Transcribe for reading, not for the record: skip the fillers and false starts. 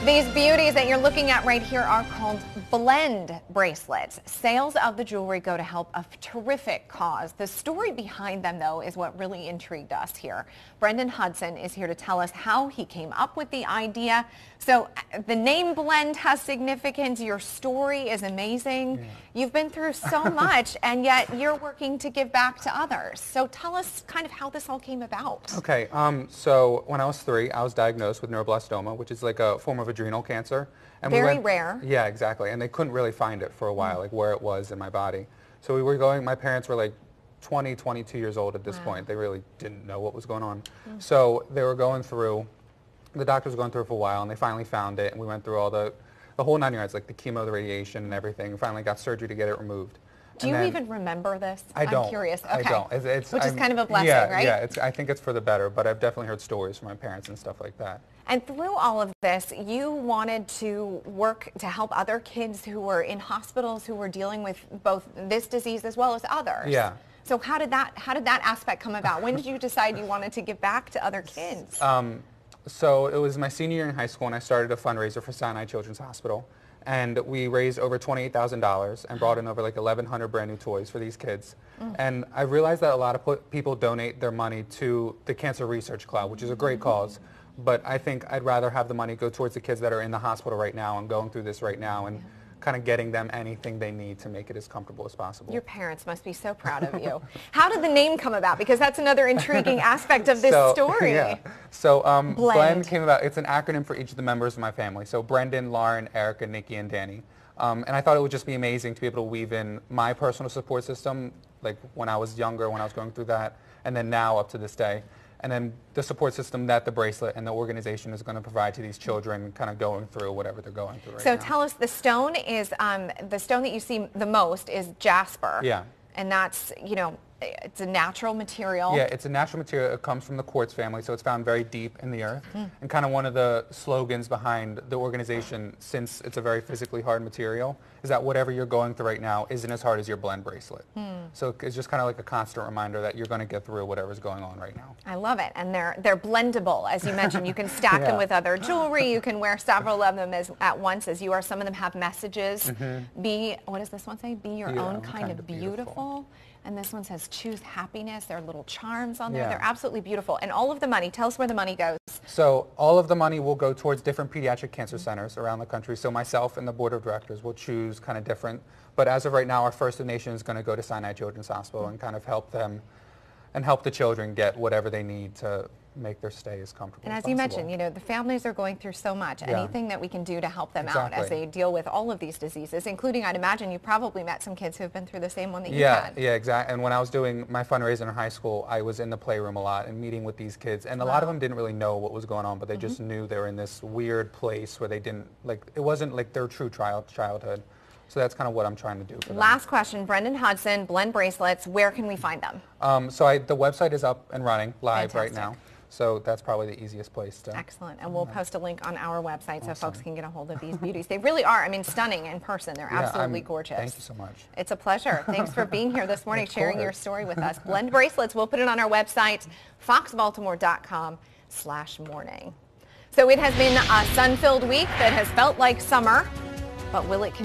These beauties that you're looking at right here are called blend bracelets. Sales of the jewelry go to help a terrific cause. The story behind them, though, is what really intrigued us here. Brendan Hudson is here to tell us how he came up with the idea. So the name blend has significance. Your story is amazing. Yeah. You've been through so much, and yet you're working to give back to others. So tell us kind of how this all came about. Okay, so when I was 3, I was diagnosed with neuroblastoma, which is like a form of adrenal cancer. And Very rare. Yeah, exactly. And they couldn't really find it for a while, like where it was in my body. So we were going, my parents were like 20, 22 years old at this point. They really didn't know what was going on. So they were going through, the doctors were going through it for a while, and they finally found it, and we went through all the whole 9 yards, like the chemo, the radiation, and everything, and finally got surgery to get it removed. Do you even remember this? I don't. I'm curious. Okay. I don't. Which is kind of a blessing, right? Yeah, I think it's for the better, but I've definitely heard stories from my parents and stuff like that. And through all of this, you wanted to work to help other kids who were in hospitals who were dealing with both this disease as well as others. Yeah. So how did that aspect come about? When did you decide you wanted to give back to other kids? So it was my senior year in high school, and I started a fundraiser for Sinai Children's Hospital. And we raised over $28,000 and brought in over like 1,100 brand new toys for these kids. And I realized that a lot of people donate their money to the Cancer Research Cloud, which is a great cause. But I think I'd rather have the money go towards the kids that are in the hospital right now and going through this right now, and kind of getting them anything they need to make it as comfortable as possible. Your parents must be so proud of you. How did the name come about? Because that's another intriguing aspect of this story. Yeah. So Blend came about. It's an acronym for each of the members of my family. So Brendan, Lauren, Erica, Nikki, and Danny. And I thought it would just be amazing to be able to weave in my personal support system, like when I was younger, when I was going through that, and then now up to this day. And then the support system that the bracelet and the organization is going to provide to these children kind of going through whatever they're going through right now. So tell us, the stone is, the stone that you see the most is jasper. Yeah. And that's, you know, it's a natural material. Yeah, it's a natural material. It comes from the quartz family, so it's found very deep in the earth. And kind of one of the slogans behind the organization, since it's a very physically hard material, is that whatever you're going through right now isn't as hard as your blend bracelet. So it's just kind of like a constant reminder that you're going to get through whatever's going on right now. I love it. And they're blendable, as you mentioned. You can stack them with other jewelry. You can wear several of them at once, as you are. Some of them have messages. What does this one say? Be your own kind of beautiful. And this one says, choose happiness. There are little charms on there. They're absolutely beautiful. And all of the money, tell us where the money goes. So all of the money will go towards different pediatric cancer centers around the country. So myself and the board of directors will choose kind of different. But as of right now, our first donation is going to go to Sinai Children's Hospital and kind of help them and help the children get whatever they need to make their stay as comfortable as possible. And as you mentioned, you know, the families are going through so much. Anything that we can do to help them out as they deal with all of these diseases, including, I'd imagine, you probably met some kids who have been through the same one that you had. Yeah, exactly. And when I was doing my fundraiser in high school, I was in the playroom a lot and meeting with these kids. And a lot of them didn't really know what was going on, but they just knew they were in this weird place where they didn't, like, it wasn't like their true childhood. So that's kind of what I'm trying to do for them. Last question, Brendan Hudson, Blend Bracelets, where can we find them? The website is up and running live right now. So that's probably the easiest place to. Excellent. And we'll post a link on our website so folks can get a hold of these beauties. They really are, I mean, stunning in person. They're absolutely gorgeous. Thank you so much. It's a pleasure. Thanks for being here this morning, sharing your story with us. Blend Bracelets, we'll put it on our website, foxbaltimore.com/morning. So it has been a sun-filled week that has felt like summer, but will it continue?